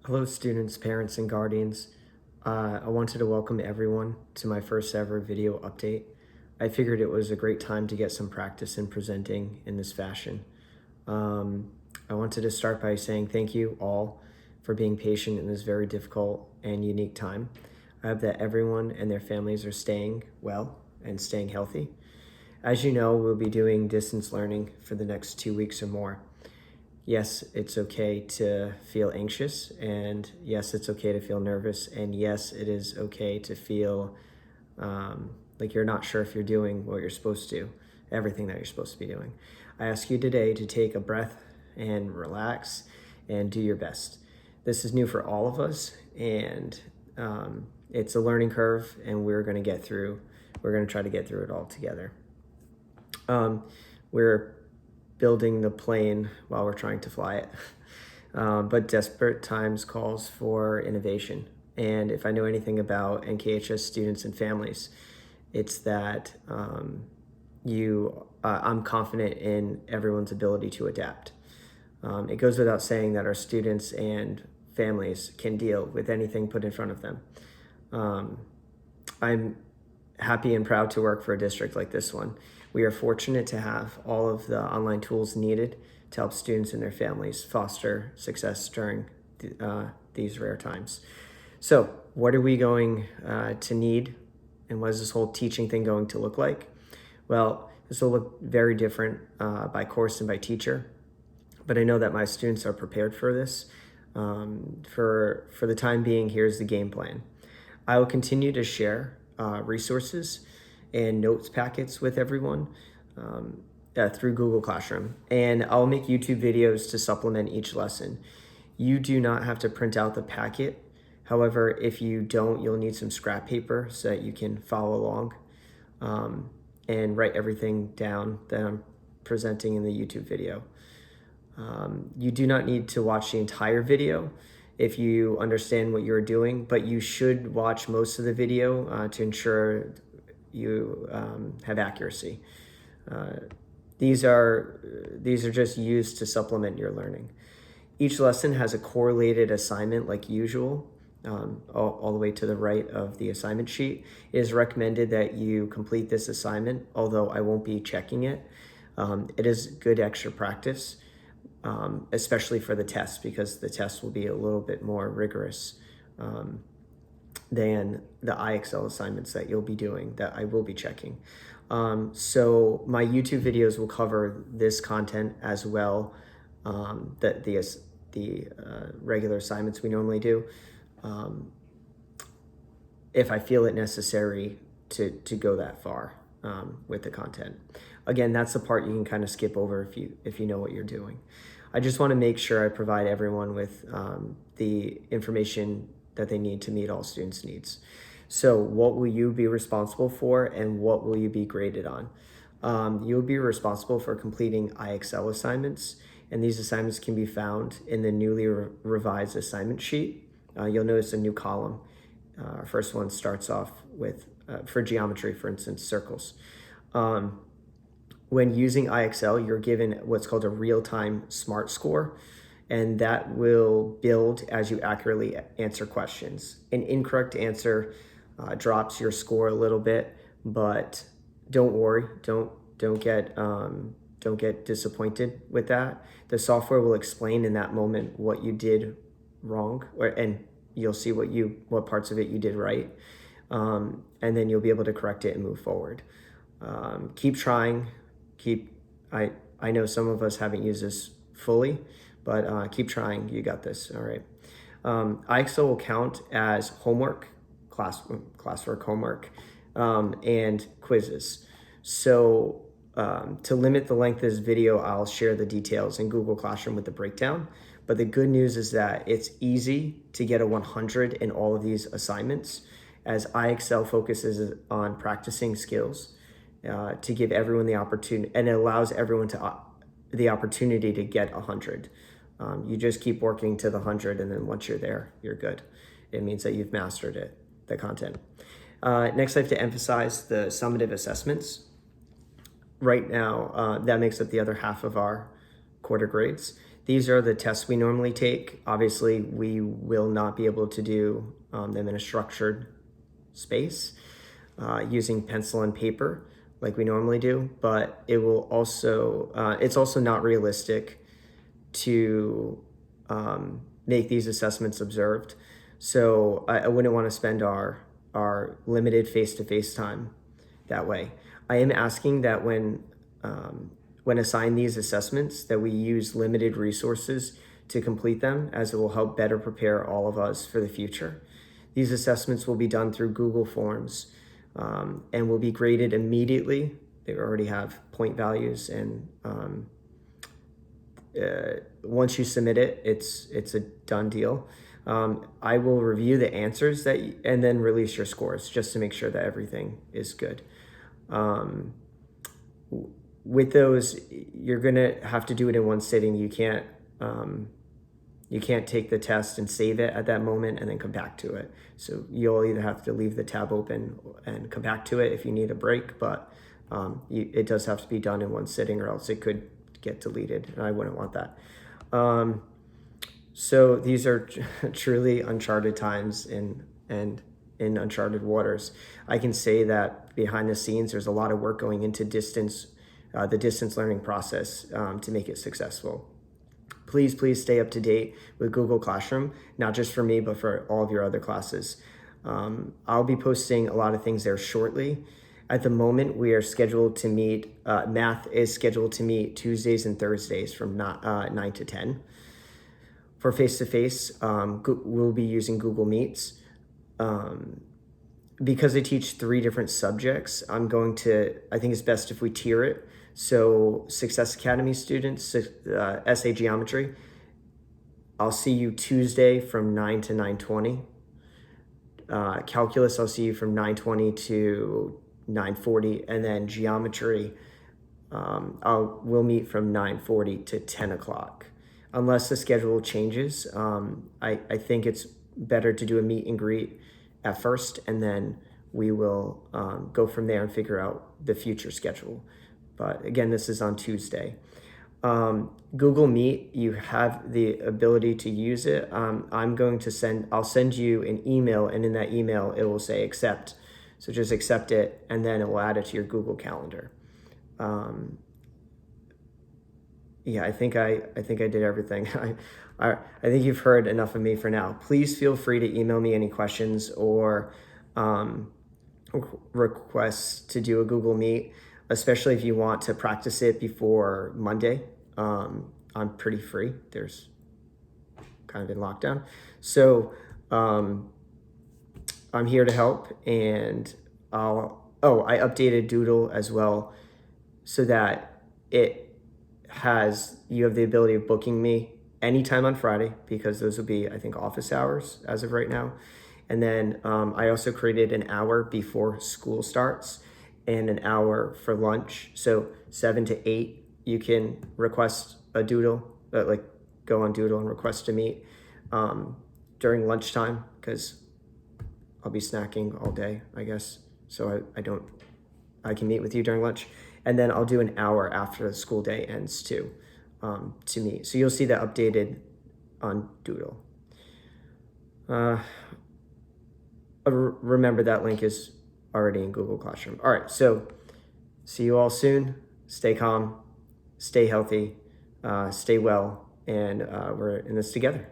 Hello, students, parents, and guardians. I wanted to welcome everyone to my first ever video update. I figured it was a great time to get some practice in presenting in this fashion. I wanted to start by saying thank you all for being patient in this very difficult and unique time. I hope that everyone and their families are staying well and staying healthy. As you know, we'll be doing distance learning for the next 2 weeks or more. Yes, it's okay to feel anxious, and yes, it's okay to feel nervous, and yes, it is okay to feel like you're not sure if you're doing what you're supposed to, everything that you're supposed to be doing. I ask you today to take a breath and relax and do your best. This is new for all of us, and it's a learning curve, and we're going to try to get through it all together. We're building the plane while we're trying to fly it. But desperate times calls for innovation. And if I know anything about NKHS students and families, it's that I'm confident in everyone's ability to adapt. It goes without saying that our students and families can deal with anything put in front of them. I'm happy and proud to work for a district like this one. We are fortunate to have all of the online tools needed to help students and their families foster success during these rare times. So, what are we going to need, and what is this whole teaching thing going to look like? Well, this will look very different by course and by teacher, but I know that my students are prepared for this. For the time being, here's the game plan. I will continue to share resources and notes packets with everyone through Google Classroom. And I'll make YouTube videos to supplement each lesson. You do not have to print out the packet. However, if you don't, you'll need some scrap paper so that you can follow along and write everything down that I'm presenting in the YouTube video. You do not need to watch the entire video if you understand what you're doing, but you should watch most of the video to ensure you have accuracy. These are just used to supplement your learning. Each lesson has a correlated assignment like usual, all the way to the right of the assignment sheet. It is recommended that you complete this assignment, although I won't be checking it. It is good extra practice, especially for the test, because the test will be a little bit more rigorous than the IXL assignments that you'll be doing, that I will be checking. So my YouTube videos will cover this content as well, the regular assignments we normally do, if I feel it necessary to go that far with the content. Again, that's the part you can kind of skip over if you know what you're doing. I just want to make sure I provide everyone with the information that they need to meet all students' needs. So what will you be responsible for, and what will you be graded on? You'll be responsible for completing IXL assignments, and these assignments can be found in the newly revised assignment sheet. You'll notice a new column. Our first one starts off with, for geometry, for instance, circles. When using IXL, you're given what's called a real-time SMART score, and that will build as you accurately answer questions. An incorrect answer drops your score a little bit, but don't worry, don't get disappointed with that. The software will explain in that moment what you did wrong, and you'll see what parts of it you did right, and then you'll be able to correct it and move forward. Keep trying. I know some of us haven't used this fully, but keep trying. You got this. All right. IXL will count as homework, classwork homework, and quizzes. So to limit the length of this video, I'll share the details in Google Classroom with the breakdown. But the good news is that it's easy to get a 100 in all of these assignments, as IXL focuses on practicing skills to give everyone the opportunity, and it allows everyone the opportunity to get 100. You just keep working to the 100, and then once you're there, you're good. It means that you've mastered it, the content. Next, I have to emphasize the summative assessments. Right now, that makes up the other half of our quarter grades. These are the tests we normally take. Obviously, we will not be able to do them in a structured space using pencil and paper like we normally do, but it will also, it's also not realistic to make these assessments observed. So I wouldn't want to spend our limited face-to-face time that way. I am asking that when assigned these assessments, that we use limited resources to complete them, as it will help better prepare all of us for the future. These assessments will be done through Google Forms and will be graded immediately. They already have point values, and once you submit it, it's a done deal. I will review the answers and then release your scores just to make sure that everything is good. With those, you're gonna have to do it in one sitting. You can't take the test and save it at that moment and then come back to it. So you'll either have to leave the tab open and come back to it if you need a break, but it does have to be done in one sitting, or else it could get deleted, and I wouldn't want that. So these are truly uncharted times and in uncharted waters. I can say that behind the scenes, there's a lot of work going into the distance learning process to make it successful. Please stay up to date with Google Classroom, not just for me, but for all of your other classes. I'll be posting a lot of things there shortly. At the moment, we are scheduled to meet, math is scheduled to meet Tuesdays and Thursdays from 9 to 10. For face-to-face, we'll be using Google Meets. Because I teach 3 different subjects, I think it's best if we tier it. So Success Academy students, essay geometry, I'll see you Tuesday from 9 to 9:20. Calculus, I'll see you from 9:20 to 9:40. And then geometry, we'll meet from 9:40 to 10 o'clock. Unless the schedule changes, I think it's better to do a meet and greet at first, and then we will go from there and figure out the future schedule. But again, this is on Tuesday. Google Meet, you have the ability to use it. I'll send you an email, and in that email, it will say accept. So just accept it, and then it will add it to your Google Calendar. Yeah, I think I did everything. I think you've heard enough of me for now. Please feel free to email me any questions or requests to do a Google Meet, especially if you want to practice it before Monday. I'm pretty free. There's kind of in lockdown. So I'm here to help, and I updated Doodle as well so that you have the ability of booking me anytime on Friday, because those will be, I think, office hours as of right now. And then I also created an hour before school starts and an hour for lunch. So 7 to 8, you can request a Doodle, go on Doodle and request to meet during lunchtime, because I'll be snacking all day, I guess. So I can meet with you during lunch. And then I'll do an hour after the school day ends too, to meet. So you'll see that updated on Doodle. Remember, that link is already in Google Classroom. All right, so see you all soon. Stay calm, stay healthy, stay well, and we're in this together.